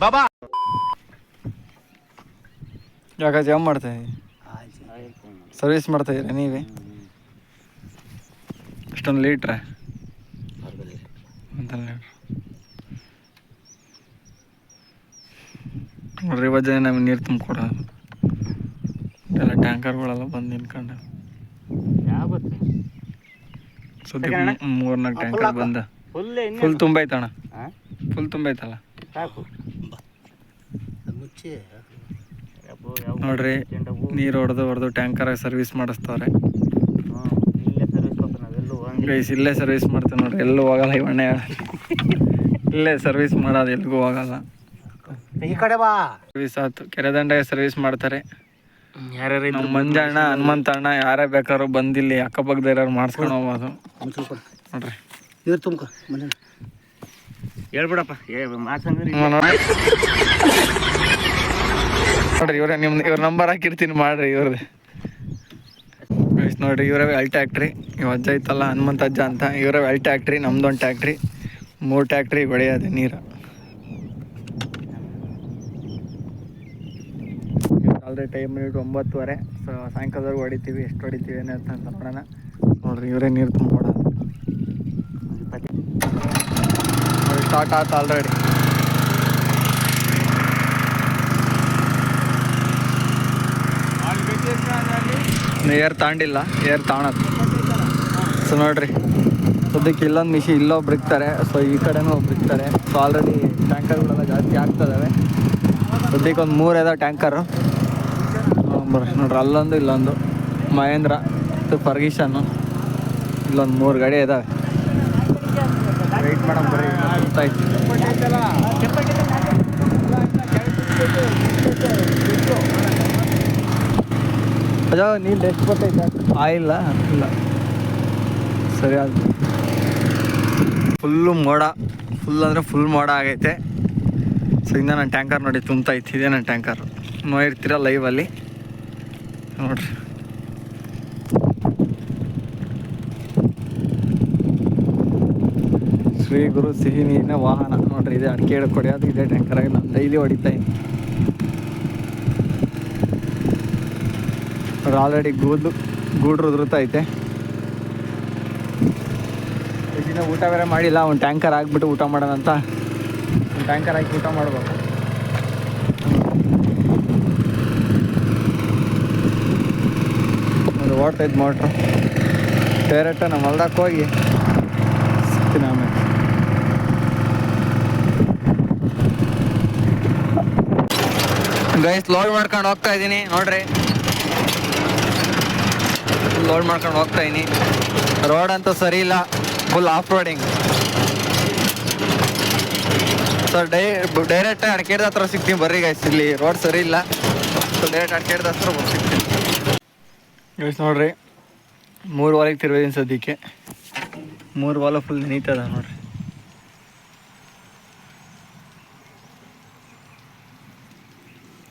ಬಾಬಾ ಯಾಕೆ ಜಾಮ್ ಮಾಡ್ತಾ ಸರ್ವಿಸ್ ಮಾಡ್ತಾ ಇದ್ದೀರಾ ನೀವೇ? ಎಷ್ಟೊಂದು ಲೀಟ್ರ ಅಂತ ನೋಡ್ರಿ ಇವತ್ತು ಜನ ನಮಗೆ ನೀರು ತುಂಬಿಕೊಡೋದು ಎಲ್ಲ ಟ್ಯಾಂಕರ್ಗಳೆಲ್ಲ ಬಂದು ನಿಂತ್ಕೊಂಡು ಸುದ್ದಿ 3-4 ಟ್ಯಾಂಕರ್ ಬಂದ ಫುಲ್ ತುಂಬೈತಣ್ಣ, ಫುಲ್ ತುಂಬೈತಲ್ಲ ನೋಡ್ರಿ. ನೀರು ಹೊಡೆದು ಟ್ಯಾಂಕರ್ ಸರ್ವಿಸ್ ಮಾಡಿಸ್ತವ್ರೆ ಗೈಸ್. ಇಲ್ಲೇ ಸರ್ವಿಸ್ ಮಾಡ್ತೇವೆ ನೋಡ್ರಿ, ಎಲ್ಲೂ ಹೋಗಲ್ಲ ಇವಣ್ಣ. ಇಲ್ಲೇ ಸರ್ವಿಸ್ ಮಾಡೋದು, ಎಲ್ಲಿಗೂ ಹೋಗಲ್ಲ. ಈ ಕಡೆ ಬಾ. ಸರ್ವಿಸ್ ಆಯ್ತು, ಕೆರೆದಂಡೆಗೆ ಸರ್ವಿಸ್ ಮಾಡ್ತಾರೆ. ನಮ್ಮ ಮಂಜಣ್ಣ, ಹನುಮಂತಣ್ಣ ಯಾರೇ ಬೇಕಾದ್ರೂ ಬಂದಿಲ್ಲಿ ಅಕ್ಕಪಕ್ಕದವ್ರು ಮಾಡಿಸ್ಕೊಂಡು ಹೋಗ್ಬೋದು ನೋಡ್ರಿ. ನೀರು ತುಂಬ ಹೇಳ್ಬಿಡಪ್ಪ ನೋಡ್ರಿ ಇವ್ರೆ ಇವ್ರ ನಂಬರ್ ಹಾಕಿರ್ತೀನಿ ಮಾಡ್ರಿ ಇವ್ರದ್ದು. ನೋಡ್ರಿ ಇವರೇ ಎಲ್ ಟ್ಯಾಕ್ಟ್ರಿ. ಇವ್ ಅಜ್ಜ ಐತಲ್ಲ ಹನುಮಂತ ಅಜ್ಜ ಅಂತ, ಇವರೇ ಎಲ್ ಟ್ಯಾಕ್ಟ್ರಿ. ನಮ್ದೊಂದು ಟ್ಯಾಕ್ಟ್ರಿ, 3 ಟ್ಯಾಕ್ಟ್ರಿ ಹೊಡೆಯೋದು ನೀರು. Already time 9:30. ಸೊ ಸಾಯಂಕಾಲದವರೆಗೂ ಹೊಡಿತೀವಿ. ಎಷ್ಟು ಹೊಡಿತೀವಿ ಏನಂತ ನೋಡೋಣ. ನೋಡ್ರಿ ಇವರೇ ನೀರು ತುಂಬಿಕೊಡೋದು. ನೋಡಿ ಸ್ಟಾರ್ಟ್ ಆಯ್ತು ಆಲ್ರೆಡಿ. ಏರ್ ತಾಂಡಿಲ್ಲ, ಏರ್ ತಾಣತ್. ಸೊ ನೋಡ್ರಿ ಸದ್ಯಕ್ಕೆ ಇಲ್ಲೊಂದು ಮಿಷಿನ್ ಇಲ್ಲೊಬ್ರು ಇರ್ತಾರೆ. ಸೊ ಈ ಕಡೆನೂ ಒಬ್ರು ಇರ್ತಾರೆ. ಸೊ ಆಲ್ರೆಡಿ ಟ್ಯಾಂಕರ್ಗಳೆಲ್ಲ ಜಾಸ್ತಿ ಆಗ್ತದವೆ. ಸದ್ಯಕ್ಕೆ ಒಂದು 3 ಇದಾವೆ ಟ್ಯಾಂಕರು. ಬರ್ರಿ ನೋಡ್ರಿ, ಅಲ್ಲೊಂದು ಇಲ್ಲೊಂದು ಮಹೇಂದ್ರ ಮತ್ತು ಫರ್ಗಿಷನ್ನು, ಇಲ್ಲೊಂದು 3 ಗಾಡಿ ಇದ್ದಾವೆ. ವೆಯ್ಟ್ ಮಾಡಮ್ ಬರ್ರಿ. ಗೊತ್ತಾಯ್ತು ಅಜೋ ನೀರು ಎಷ್ಟು ಬರ್ತೈತೆ? ಆಯಿಲ್ಲ ಇಲ್ಲ ಸರಿ ಆಯ್ತು. ಫುಲ್ಲು ಮೋಡ, ಫುಲ್ ಅಂದರೆ ಫುಲ್ ಮೋಡ ಆಗೈತೆ. ಸೊ ಇಂದ ನನ್ನ ಟ್ಯಾಂಕರ್ ನೋಡಿ ತುಂಬ್ತೈತೆ. ಇದೆ ನನ್ನ ಟ್ಯಾಂಕರ್, ನೋಡಿರ್ತೀರ ಲೈವಲ್ಲಿ ನೋಡ್ರಿ. ಶ್ರೀ ಗುರು ಸಿಹಿ ನೀರಿನ ವಾಹನ ನೋಡ್ರಿ. ಇದೆ ಅಡಿಕೆ ಹಿಡಕ್ಕೆ ಹೊಡೆಯೋದು ಇದೇ ಟ್ಯಾಂಕರಾಗಿ ನಾನು ಡೈಲಿ ಹೊಡಿತಾ ಇದ್ದೀನಿ ನೋಡ್ರಿ. ಆಲ್ರೆಡಿ ಗೂಡ್ರು ಉದುರುತ್ತೈತೆ. ಇದನ್ನ ಊಟ ಬೇರೆ ಮಾಡಿಲ್ಲ. ಒಂದು ಟ್ಯಾಂಕರ್ ಹಾಕ್ಬಿಟ್ಟು ಊಟ ಮಾಡೋಣ ಅಂತ ಒಂದು ಟ್ಯಾಂಕರ್ ಹಾಕಿ ಊಟ ಮಾಡ್ಬೇಕು. ಒಂದು ಓಡ್ತೈತೆ ಮೋಟ್ರು. ಡೈರೆಕ್ಟ್ ನಮ್ಮ ಹೊಲ್ದಕ್ಕೆ ಹೋಗಿ ಸಿಗ್ತೀನಿ ಆಮೇಲೆ. ಗೈಸ್ ಲೋಡ್ ಮಾಡ್ಕೊಂಡು ಹೋಗ್ತಾ ಇದ್ದೀನಿ ನೋಡ್ರಿ. ಲೋಡ್ ಮಾಡ್ಕೊಂಡು ಹೋಗ್ತಾ ಇದ್ದೀನಿ. ರೋಡ್ ಅಂತೂ ಸರಿ ಇಲ್ಲ, full off roading. So direct ಅಡ್ಕೇಡ್ದ ಹತ್ರ ಸಿಗ್ತೀನಿ ಬರ್ರಿ ಗೈಸ್. ಇಲ್ಲಿ ರೋಡ್ ಸರಿ ಇಲ್ಲ. ಸೊ ಡೈರೆಕ್ಟ್ ಅಡ್ಕೇಡ್ದ ಹತ್ರ ಸಿಗ್ತೀನಿ ಗೈಸ್. ನೋಡ್ರಿ 3 ವಾಲಿಗೆ ತಿರ್ವೇದೀನಿ ಸದ್ಯಕ್ಕೆ. 3 ವಾಲ ಫುಲ್ ನೆನೀತದ ನೋಡ್ರಿ.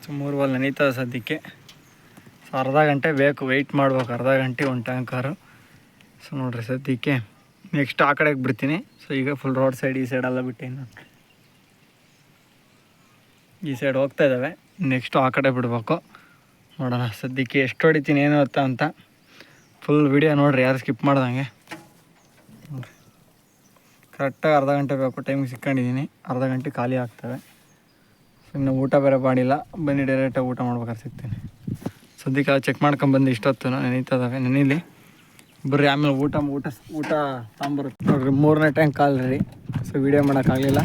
ಸೊ 3 ವಾಲ್ ನೆನೀತದ ಸದ್ಯಕ್ಕೆ. ಸೊ ಅರ್ಧ ಗಂಟೆ ಬೇಕು, ವೆಯ್ಟ್ ಮಾಡ್ಬೇಕು ಅರ್ಧ ಗಂಟೆ ಒಂದು ಟ್ಯಾಂಕರು. ಸೊ ನೋಡ್ರಿ ಸದ್ಯಕ್ಕೆ ನೆಕ್ಸ್ಟ್ ಆ ಕಡೆಗೆ ಬಿಡ್ತೀನಿ. ಸೊ ಈಗ ಫುಲ್ ರೋಡ್ ಸೈಡ್, ಈ ಸೈಡೆಲ್ಲ ಬಿಟ್ಟೇನಿ ನಾನು. ಈ ಸೈಡ್ ಹೋಗ್ತಾ ಇದ್ದಾವೆ, ನೆಕ್ಸ್ಟು ಆ ಕಡೆ ಬಿಡಬೇಕು. ನೋಡೋಣ ಸದ್ಯಕ್ಕೆ ಎಷ್ಟು ಹೊಡಿತೀನಿ ಏನು ಅಂತ ಫುಲ್ ವಿಡಿಯೋ ನೋಡಿರಿ, ಯಾರು ಸ್ಕಿಪ್ ಮಾಡ್ದಂಗೆ ನೋಡಿರಿ. ಕರೆಕ್ಟಾಗಿ ಅರ್ಧ ಗಂಟೆ ಬೇಕು, ಟೈಮಿಗೆ ಸಿಕ್ಕೊಂಡಿದ್ದೀನಿ. ಅರ್ಧ ಗಂಟೆ ಖಾಲಿ ಆಗ್ತವೆ. ಸೊ ಇನ್ನು ಊಟ ಬೇರೆ ಮಾಡಿಲ್ಲ, ಬನ್ನಿ ಡೈರೆಕ್ಟಾಗಿ ಊಟ ಮಾಡ್ಬೇಕಾದ್ರೆ ಸಿಗ್ತೀನಿ. ಸದ್ಯಕ್ಕೆ ಚೆಕ್ ಮಾಡ್ಕೊಂಬಂದು ಇಷ್ಟೊತ್ತು ನೆನೀತದಾವೆ, ನೆನೀಲಿ ಬರ್ರಿ. ಆಮೇಲೆ ಊಟ ಸಾಂಬಾರು ನೋಡ್ರಿ. 3ನೇ ಟ್ಯಾಂಕ್ ಆಲ್ರೆಡಿ. ಸೊ ವೀಡಿಯೋ ಮಾಡೋಕ್ಕಾಗಲಿಲ್ಲ.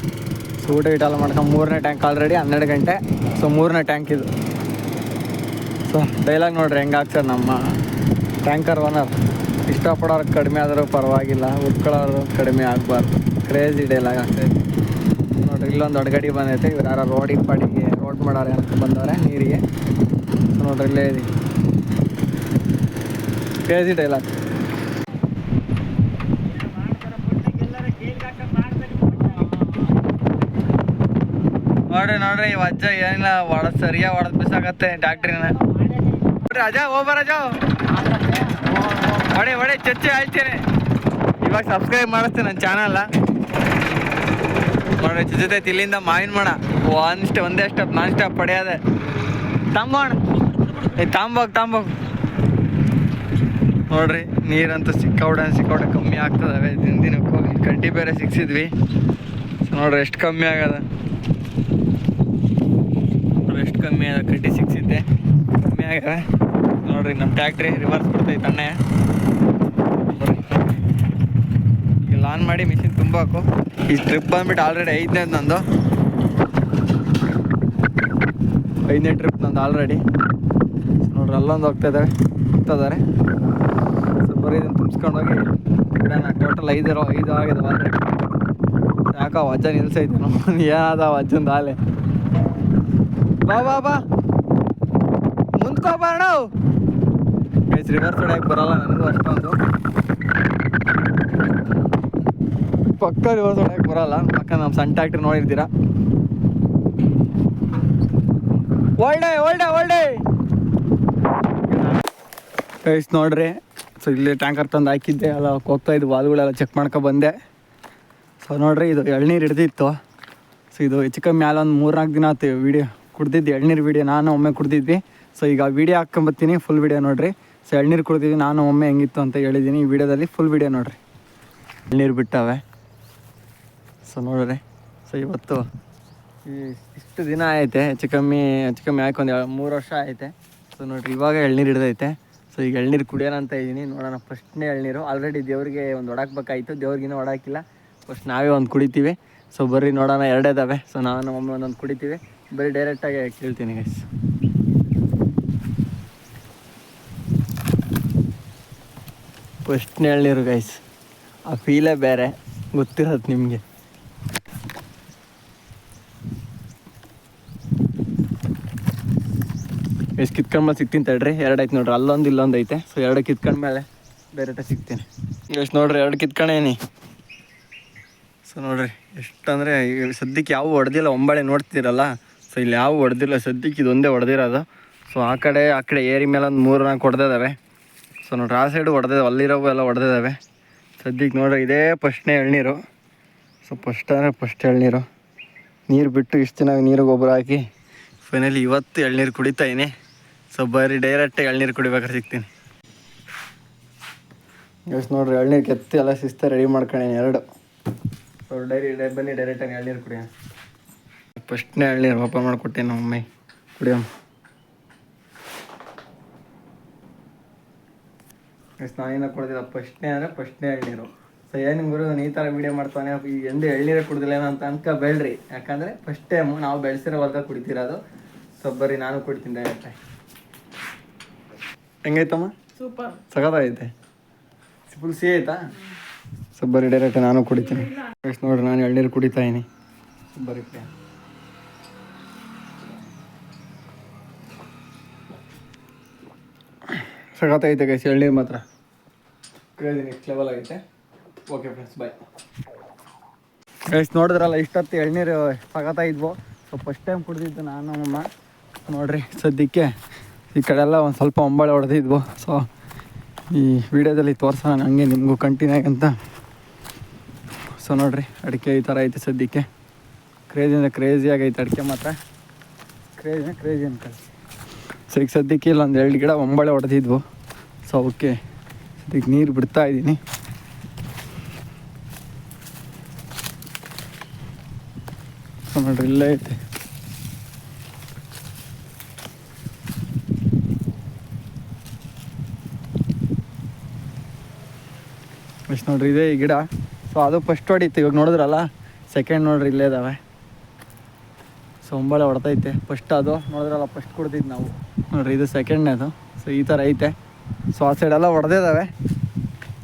ಸೊ ಊಟ ಎಲ್ಲ ಮಾಡ್ಕೊಂಡು 3ನೇ ಟ್ಯಾಂಕ್ ಆಲ್ರೆಡಿ 12 ಗಂಟೆ. ಸೊ 3ನೇ ಟ್ಯಾಂಕ್ ಇದು. ಸೊ ಡೈಲಾಗ್ ನೋಡ್ರಿ ಹೆಂಗೆ ಆಗ್ತಾರೆ ನಮ್ಮ ಟ್ಯಾಂಕರ್ ಓನರ್. ಇಷ್ಟಪಡೋರು ಕಡಿಮೆ ಆದರೂ ಪರವಾಗಿಲ್ಲ, ಉಟ್ಕೊಳ್ಳೋರು ಕಡಿಮೆ ಆಗಬಾರ್ದು. ಕ್ರೇಜಿ ಡೈಲಾಗ್ ಆಗ್ತಾಯಿದೆ ನೋಡ್ರಿ. ಇಲ್ಲೊಂದು ಅಡ್ಗಡಿ ಬಂದೈತೆ. ಇವ್ರು ಯಾರು ರೋಡಿಗೆ ರೋಡ್ ಮಾಡೋರು ಏನಕ್ಕೆ ಬಂದವ್ರೆ ನೀರಿಗೆ. ಸೊ ನೋಡ್ರಿ ಇಲ್ಲೇ ಇದೆ ಕ್ರೇಜಿ ಡೈಲಾಗ್. ನೋಡ್ರಿ ಇವ್ ಅಜ್ಜ ಏನಿಲ್ಲ ಸರಿಯಾಗಿ ಹೊಡೆದ್ ಬಿಸಾಕತ್ತೆ ಟ್ಯಾಕ್ಟ್ರಿನ. ನೋಡ್ರಿ ಅಜ್ಜ ಹೋಗ್ಬಾರಜ್ಜ, ಹೊಡೆ ಚಚ್ಚೆ ಆಯ್ತೇನೆ. ಇವಾಗ ಸಬ್ಸ್ಕ್ರೈಬ್ ಮಾಡಿಸ್ತೇನೆ ನನ್ನ ಚಾನಲ್. ನೋಡ್ರಿ ಜೊತೆ ಇಲ್ಲಿಂದ ಮಾವಿನ ಮಾಡ ಒಂದೇ ಸ್ಟೆಪ್ ನಾನ್ ಸ್ಟಾಪ್ ಪಡೆಯೋದೆ. ತಾಂಬೋಣ ತಾಂಬೋಗ್ ನೋಡ್ರಿ, ನೀರಂತೂ ಸಿಕ್ಕಾವಡೆ ಕಮ್ಮಿ ಆಗ್ತದವೆ ದಿನಕ್ಕೂ. ಕಡ್ಡಿ ಬೇರೆ ಸಿಕ್ಸಿದ್ವಿ. ನೋಡ್ರಿ ಎಷ್ಟು ಕಮ್ಮಿ ಆಗದ, ಎಷ್ಟು ಕಮ್ಮಿ ಅದ. ಕಡ್ಡಿ ಸಿಕ್ಸಿದ್ದೆ ಕಮ್ಮಿ ಆಗವೆ ನೋಡ್ರಿ. ನಮ್ಮ ಟ್ಯಾಕ್ಟ್ರಿ ರಿವರ್ಸ್ ಬಿಡ್ತೈತೆ ಅಣ್ಣೆ. ಈಗ ಆನ್ ಮಾಡಿ ಮಿಷಿನ್ ತುಂಬಾಕು. ಈ ಟ್ರಿಪ್ ಬಂದ್ಬಿಟ್ಟು ಆಲ್ರೆಡಿ 5ನೇ ನಂದು, 5ನೇ ಟ್ರಿಪ್ ನಂದು ಆಲ್ರೆಡಿ. ನೋಡ್ರಿ ಅಲ್ಲೊಂದು ಹೋಗ್ತಿದ್ದಾರೆ. ಸೊ ಬರೀ ಇದನ್ನು ತುಂಬಿಸ್ಕೊಂಡೋಗಿ ಬಿಡೋಣ. ಟೋಟಲ್ 5 ಆಗಿದೆ ಆಲ್ರೆಡಿ. ಯಾಕೋ ವಜ್ಜ ನಿಲ್ಸೈತೆ ಏನಾದ ವಜ್ಜಂದು ಆಲೆ. ಬಾ ಮುಂದ್ಕೋಬಾಣ. ರಿವರ್ಸ್ ಹೊಡ್ಯಕ್ಕೆ ಬರಲ್ಲ ನನಗೂ ಅಷ್ಟೊಂದು. ಪಕ್ಕ ರಿವರ್ಸ್ ಹೊಡ್ಯಕ್ಕೆ ಬರಲ್ಲ. ಪಕ್ಕ ನಮ್ಮ ಸಣ್ಣ ಟ್ಯಾಕ್ಟ್ರಿ ನೋಡಿರ್ತೀರ. ಒಳ್ಳೆ ಗೈಸ್ ನೋಡ್ರಿ. ಸೊ ಇಲ್ಲಿ ಟ್ಯಾಂಕರ್ ತಂದು ಹಾಕಿದ್ದೆ, ಅಲ್ಲ ಹೋಗ್ತಾ ಇದ್ದು ವಾಲ್ಗಳೆಲ್ಲ ಚೆಕ್ ಮಾಡ್ಕೊ ಬಂದೆ. ಸೊ ನೋಡ್ರಿ, ಇದು ಎಳ್ನೀರು ಹಿಡ್ದಿತ್ತು. ಸೊ ಇದು ಹೆಚ್ಚು ಕಮ್ಮಿ ಮ್ಯಾಲೆ ಒಂದು 3-4 ದಿನ ಆಯ್ತು ವೀಡಿಯೋ ಕುಡ್ದಿದ್ದು. ಎಳ್ನೀರು ವೀಡಿಯೋ ನಾನು ಒಮ್ಮೆ ಕುಡ್ದಿದ್ವಿ. ಸೊ ಈಗ ವೀಡಿಯೋ ಹಾಕ್ಕೊಂಬತ್ತೀನಿ, ಫುಲ್ ವೀಡಿಯೋ ನೋಡ್ರಿ. ಸೊ ಎಳ್ನೀರು ಕುಡ್ದಿದ್ವಿ ನಾನು ಒಮ್ಮೆ, ಹೆಂಗಿತ್ತು ಅಂತ ಹೇಳಿದ್ದೀನಿ ಈ ವಿಡಿಯೋದಲ್ಲಿ. ಫುಲ್ ವೀಡಿಯೋ ನೋಡ್ರಿ. ಎಳ್ನೀರು ಬಿಟ್ಟವೆ. ಸೊ ನೋಡ್ರಿ, ಸೊ ಇವತ್ತು ಇಷ್ಟು ದಿನ ಐತೆ, ಹೆಚ್ಚು ಕಮ್ಮಿ ಹಾಕೊಂದು 3 ವರ್ಷ ಐತೆ. ಸೊ ನೋಡ್ರಿ, ಇವಾಗ ಎಳ್ನೀರು ಹಿಡ್ದೈತೆ. ಸೊ ಈಗ ಎಳ್ನೀರು ಕುಡಿಯೋಣ ಅಂತ ಇದ್ದೀನಿ. ನೋಡೋಣ, ಫಸ್ಟ್ನೇ ಎಳ್ನೀರು. ಆಲ್ರೆಡಿ ದೇವ್ರಿಗೆ ಒಂದು ಹೊಡಾಕ್ಬೇಕಾಯ್ತು, ದೇವ್ರಿಗಿನ್ನೂ ಹೊಡಾಕಿಲ್ಲ. ಫಸ್ಟ್ ನಾವೇ ಒಂದು ಕುಡಿತೀವಿ. ಸೊ ಬರ್ರಿ ನೋಡೋಣ, 2 ಇದ್ದಾವೆ. ಸೊ ನಾವು ಒಮ್ಮೆ ಒಂದೊಂದು ಕುಡಿತೀವಿ. ಬರೀ ಡೈರೆಕ್ಟಾಗಿ ಕೇಳ್ತೀನಿ ಗೈಸ್. ಫಸ್ಟ್ನೇ ಎಳ್ನೀರು ಗೈಸ್, ಆ ಫೀಲೇ ಬೇರೆ, ಗೊತ್ತಿರೋದು ನಿಮಗೆ. ಎಷ್ಟು ಕಿತ್ಕೊಂಡ್ಮೇಲೆ ಸಿಗ್ತೀನಿ ತಡ್ರಿ. 2 ಐತೆ ನೋಡ್ರಿ, ಅಲ್ಲೊಂದು ಇಲ್ಲೊಂದು ಐತೆ. ಸೊ 2 ಕಿತ್ಕೊಂಡ್ಮೇಲೆ ಡೈರೆಕ್ಟಾಗಿ ಸಿಗ್ತೀನಿ. ಎಷ್ಟು ನೋಡ್ರಿ, 2 ಕಿತ್ಕೊಂಡೇನಿ. ಸೊ ನೋಡ್ರಿ, ಎಷ್ಟಂದರೆ ಈಗ ಸದ್ಯಕ್ಕೆ ಯಾವ ಹೊಡೆದಿಲ್ಲ. ಒಂಬಳೆ ನೋಡ್ತಿದ್ದೀರಲ್ಲ, ಸೊ ಇಲ್ಲಿ ಯಾವ ಹೊಡೆದಿಲ್ಲ ಸದ್ಯಕ್ಕೆ, ಇದೊಂದೇ ಹೊಡೆದಿರೋದು. ಸೊ ಆ ಕಡೆ ಏರಿ ಮೇಲೆ ಒಂದು 3-4 ಹೊಡೆದಿದ್ದಾವೆ. ಸೊ ನೋಡ್ರಿ, ಆ ಸೈಡು ಹೊಡೆದಿದ್ದಾವೆ, ಅಲ್ಲಿರೋವು ಎಲ್ಲ ಹೊಡೆದಿದ್ದಾವೆ. ಸದ್ಯಕ್ಕೆ ನೋಡ್ರಿ, ಇದೇ ಫಸ್ಟ್ನೇ ಎಳ್ನೀರು. ಸೊ ಫಸ್ಟ್ ಎಳ್ನೀರು. ನೀರು ಬಿಟ್ಟು ಇಷ್ಟು ದಿನ ನೀರು ಗೊಬ್ಬರ ಹಾಕಿ ಫೈನಲಿ ಇವತ್ತು ಎಳ್ನೀರು ಕುಡಿತಾಯಿನಿ. ಸೊ ಬರೀ ಡೈರೆಕ್ಟಾಗಿ ಎಳ್ನೀರು ಕುಡಿಬೇಕಾದ್ರೆ ಸಿಗ್ತೀನಿ. ಎಷ್ಟು ನೋಡ್ರಿ, ಎಳ್ನೀರು ಕೆತ್ತಿ ಎಲ್ಲ ಶಿಸ್ತ ರೆಡಿ ಮಾಡ್ಕೊಂಡೇನಿ 2. ಸೊ ಬನ್ನಿ ಡೈರೆಕ್ಟಾಗಿ ಎಳ್ನೀರು ಕುಡಿಯೋಣ. ಫಸ್ಟ್ನೇ ಎಳ್ನೀರು ಓಪನ್ ಮಾಡಿಕೊಟ್ಟೆ ನಮ್ಮ ಅಮ್ಮ, ಕುಡಿಯೋಣ. ಎಷ್ಟು ನಾನಿನ್ನ ಕುಡ್ದಿಲ್ಲ, ಫಸ್ಟ್ನೇ ಎಳ್ನೀರು. ಸೊ ಏನು ಗುರು ಈ ಥರ ವೀಡಿಯೋ ಮಾಡ್ತಾನೆ, ಈ ಎಂದು ಎಳ್ನೀರೇ ಕುಡ್ದಿಲ್ಲ ಏನೋ ಅಂತ ಅನ್ಕೋಬೇಡ್ರಿ. ಯಾಕಂದರೆ ಫಸ್ಟ್ ಟೈಮು ನಾವು ಬೆಳೆಸಿರೋ ಹೊಲ್ದಾಗ ಕುಡಿತಿರೋದು. ಸೊ ಬರೀ ನಾನು ಕುಡಿತೀನಿ ಡೈರೆಕ್ಟಾಗಿ. ಹೆಂಗೈತಮ್ಮ? ಸೂಪರ್, ಸಖತ್ತಾಗೈತೆ. ಫುಲ್ ಸಿಹಿ ಆಯ್ತಾ? ಸೊ ಬರೀ ಡೈರೆಕ್ಟ್ ನಾನು ಕುಡಿತೀನಿ. ಎಷ್ಟು ನೋಡ್ರಿ, ನಾನು ಎಳ್ನೀರು ಕುಡಿತಾಯಿನಿ. ಬರೀ ಸಖತ್ತಾಗೈತೆ ಗೈಸ್ ಎಳ್ನೀರು ಮಾತ್ರ. ಕ್ರೇಜಿ ನೆಕ್ಸ್ಟ್ ಲೆವೆಲ್ ಆಗೈತೆ. ಓಕೆ ಫ್ರೆಂಡ್ಸ್, ಬಾಯ್. ಗೈಸ್ ನೋಡಿದ್ರಲ್ಲ, ಇಷ್ಟೊತ್ತು ಎಳ್ನೀರು ಸಖತ್ತಾಗಿದ್ವು. ಸೊ ಫಸ್ಟ್ ಟೈಮ್ ಕುಡಿದಿದ್ದು ನಾನು ಅಮ್ಮ. ನೋಡ್ರಿ, ಸದ್ಯಕ್ಕೆ ಈ ಕಡೆ ಎಲ್ಲ ಒಂದು ಸ್ವಲ್ಪ ಒಂಬಳೆ ಹೊಡೆದಿದ್ವು. ಸೊ ಈ ವಿಡಿಯೋದಲ್ಲಿ ತೋರ್ಸೋಣ ಹಂಗೆ ನಿಮಗೂ ಕಂಟಿನ್ಯೂ ಆಗಿ ಅಂತ. ಸೊ ನೋಡ್ರಿ, ಅಡಿಕೆ ಈ ಥರ ಐತೆ ಸದ್ಯಕ್ಕೆ. ಕ್ರೇಜಿ ಆಗೈತೆ ಅಡಿಕೆ ಮಾತ್ರ. ಕ್ರೇಜಿ ಅನ್ಕೊಳ್ಳಿ. ಸೊ ಈಗ ಸದ್ಯಕ್ಕೆ ಇಲ್ಲೊಂದು 2 ಗಿಡ ಒಂಬಳೆ ಹೊಡೆದಿದ್ವು. ಸೊ ಅವಕ್ಕೆ ಸದ್ಯಕ್ಕೆ ನೀರು ಬಿಡ್ತಾ ಇದ್ದೀನಿ. ಸೊ ನೋಡ್ರಿ, ಇಲ್ಲೇ ಐತೆ. ಎಷ್ಟು ನೋಡ್ರಿ, ಇದೆ ಈ ಗಿಡ. ಸೊ ಅದು ಫಸ್ಟ್ ಹೊಡಿತು, ಇವಾಗ ನೋಡಿದ್ರಲ್ಲ ಸೆಕೆಂಡ್ ನೋಡ್ರಿ ಇಲ್ಲೇ ಇದ್ದಾವೆ. ಸೊ ಒಂಬಳೆ ಹೊಡ್ತೈತೆ. ಫಸ್ಟ್ ಅದು ನೋಡಿದ್ರಲ್ಲ, ಫಸ್ಟ್ ಕೊಡ್ತಿದ್ದು ನಾವು. ನೋಡ್ರಿ, ಇದು ಸೆಕೆಂಡ್ನೇದು. ಸೊ ಈ ಥರ ಐತೆ. ಸೊ ಆ ಸೈಡೆಲ್ಲ ಹೊಡೆದಿದ್ದಾವೆ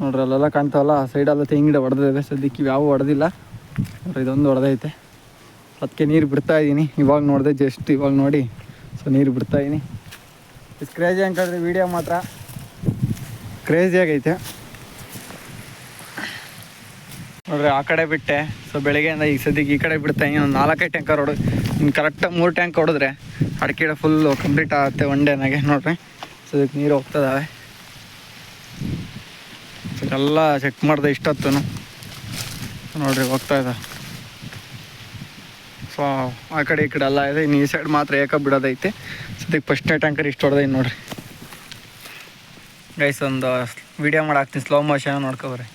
ನೋಡ್ರಿ, ಅಲ್ಲೆಲ್ಲ ಕಾಣ್ತಾವಲ್ಲ, ಆ ಸೈಡೆಲ್ಲ ತೆಂಗಿನ ಗಿಡ ಹೊಡೆದಿದ್ದಾವೆ. ಸದ್ಯಕ್ಕೆ ಇವು ಯಾವ ಹೊಡೆದಿಲ್ಲ ನೋಡ್ರಿ, ಇದೊಂದು ಹೊಡೆದೈತೆ. ಅದಕ್ಕೆ ನೀರು ಬಿಡ್ತಾಯಿದ್ದೀನಿ. ಇವಾಗ ನೋಡಿದೆ, ಜಸ್ಟ್ ಇವಾಗ ನೋಡಿ. ಸೊ ನೀರು ಬಿಡ್ತಾಯಿದ್ದೀನಿ. ಇಷ್ಟು ಕ್ರೇಜಿ ಅನ್ಕೊಂಡ್ರೆ ವೀಡಿಯೋ ಮಾತ್ರ ಕ್ರೇಜಿಯಾಗೈತೆ ನೋಡ್ರಿ. ಆ ಕಡೆ ಬಿಟ್ಟೆ. ಸೊ ಬೆಳಗ್ಗೆಯಿಂದ ಈಗ ಸದ್ಯಕ್ಕೆ ಈ ಕಡೆ ಬಿಡ್ತಾಯಿದ್ದೀನಿ. ಒಂದು 4-5 ಟ್ಯಾಂಕರ್ ಹೊಡೆದು ಇನ್ನು ಕರೆಕ್ಟಾಗಿ 3 ಟ್ಯಾಂಕ್ ಹೊಡೆದ್ರೆ ಅಡಿಕೆ ಗಿಡ ಫುಲ್ಲು ಕಂಪ್ಲೀಟ್ ಆಗುತ್ತೆ ಒನ್ ಡೇನಾಗೆ. ನೋಡ್ರಿ, ಸೊ ಇದಕ್ಕೆ ನೀರು ಹೋಗ್ತದಾವೆ. ಸೊ ಎಲ್ಲ ಚೆಕ್ ಮಾಡಿದೆ ಇಷ್ಟೊತ್ತು. ನೋಡ್ರಿ, ಹೋಗ್ತಾ ಇದೆ. ಸೊ ಆ ಕಡೆ ಈ ಕಡೆ ಎಲ್ಲ ಇದೆ, ಇನ್ನು ಈ ಸೈಡ್ ಮಾತ್ರ ಏಕ ಬಿಡೋದೈತೆ. ಸದ್ಯಕ್ಕೆ ಫಸ್ಟ್ನೇ ಟ್ಯಾಂಕರ್ ಇಷ್ಟು ಹೊಡೆದೈತೆ ನೋಡಿರಿ ಗೈಸ್. ಒಂದು ವೀಡಿಯೋ ಮಾಡಿ ಹಾಕ್ತೀನಿ ಸ್ಲೋ ಮೋಷನ್ ನೋಡ್ಕೊಬರ್ರಿ.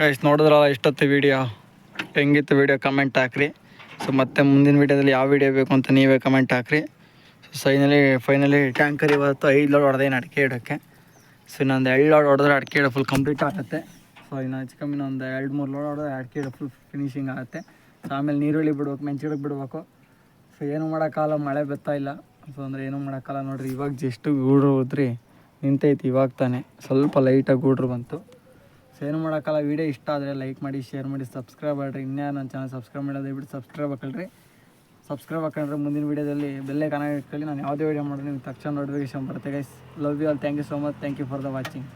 ಗೈಸ್ ನೋಡಿದ್ರಲ್ಲ ಇಷ್ಟೊತ್ತು ವೀಡಿಯೋ, ಹೆಂಗಿತ್ತು ವೀಡಿಯೋ ಕಮೆಂಟ್ ಹಾಕ್ರಿ. ಸೊ ಮತ್ತೆ ಮುಂದಿನ ವೀಡಿಯೋದಲ್ಲಿ ಯಾವ ವೀಡಿಯೋ ಬೇಕು ಅಂತ ನೀವೇ ಕಮೆಂಟ್ ಹಾಕ್ರಿ. ಸೊ ಫೈನಲಿ ಟ್ಯಾಂಕರ್ ಇವತ್ತು 5 ಲೋಡ್ ಹೊಡೆದೇನು ಅಡಿಕೆ ಇಡೋಕ್ಕೆ. ಸೊ ಇನ್ನೊಂದು 2 ಲೋಡ್ ಹೊಡೆದ್ರೆ ಅಡಿಕೆ ಇಡೋ ಫುಲ್ ಕಂಪ್ಲೀಟ್ ಆಗುತ್ತೆ. ಸೊ ಇನ್ನು ಹೆಚ್ಚು ಕಮ್ಮಿ ಒಂದು 2-3 ಲೋಡ್ ಹೊಡೆದ್ರೆ ಅಡಿಕೆ ಇಡೋ ಫುಲ್ ಫಿನಿಶಿಂಗ್ ಆಗುತ್ತೆ. ಸೊ ಆಮೇಲೆ ನೀರುಳ್ಳಿ ಬಿಡ್ಬೇಕು, ಮೆಣಸಿಡಕ್ಕೆ ಬಿಡಬೇಕು. ಸೊ ಏನೂ ಮಾಡೋಕ್ಕಾಗಲ್ಲ, ಮಳೆ ಬರ್ತಾ ಇಲ್ಲ. ಸೊ ಅಂದರೆ ಏನೂ ಮಾಡೋಕ್ಕಾಗಲ್ಲ ನೋಡಿರಿ. ಇವಾಗ ಜಸ್ಟ್ ಗೂಡ್ರು ಹೋದ್ರಿ ನಿಂತೈತಿ ಇವಾಗ ತಾನೇ, ಸ್ವಲ್ಪ ಲೈಟಾಗಿ ಗೂಡ್ರು ಬಂತು. ಸೊ ಏನು ಮಾಡೋಕ್ಕಲ್ಲ. ವೀಡಿಯೋ ಇಷ್ಟ ಆದರೆ ಲೈಕ್ ಮಾಡಿ, ಶೇರ್ ಮಾಡಿ, ಸಬ್ಸ್ಕ್ರೈಬ್ ಮಾಡಿರಿ. ಇನ್ನೂ ನನ್ನ ಚಾನಲ್ ಸಬ್ಸ್ಕ್ರೈಬ್ ಮಾಡೋದು ದಯವಿಟ್ಟು ಸಬ್ಸ್ಕ್ರೈಬ್ ಹಾಕಲ್ರಿ. ಸಬ್ಸ್ಕ್ರೈಬ್ ಹಾಕೊಂಡ್ರೆ ಮುಂದಿನ ವೀಡಿಯೋದಲ್ಲಿ ಬೆಲ್ಲೇ ಕನೆಕ್ಟ್ ಇಟ್ಕೊಳ್ಳಿ. ನಾನು ಯಾವುದೇ ವೀಡಿಯೋ ಮಾಡಿದ್ರೆ ನಿಮ್ಗೆ ತಕ್ಷಣ ನೋಟಿಫಿಕೇಶನ್ ಬರುತ್ತೆ guys. Love you all. Thank you so much. Thank you for the watching.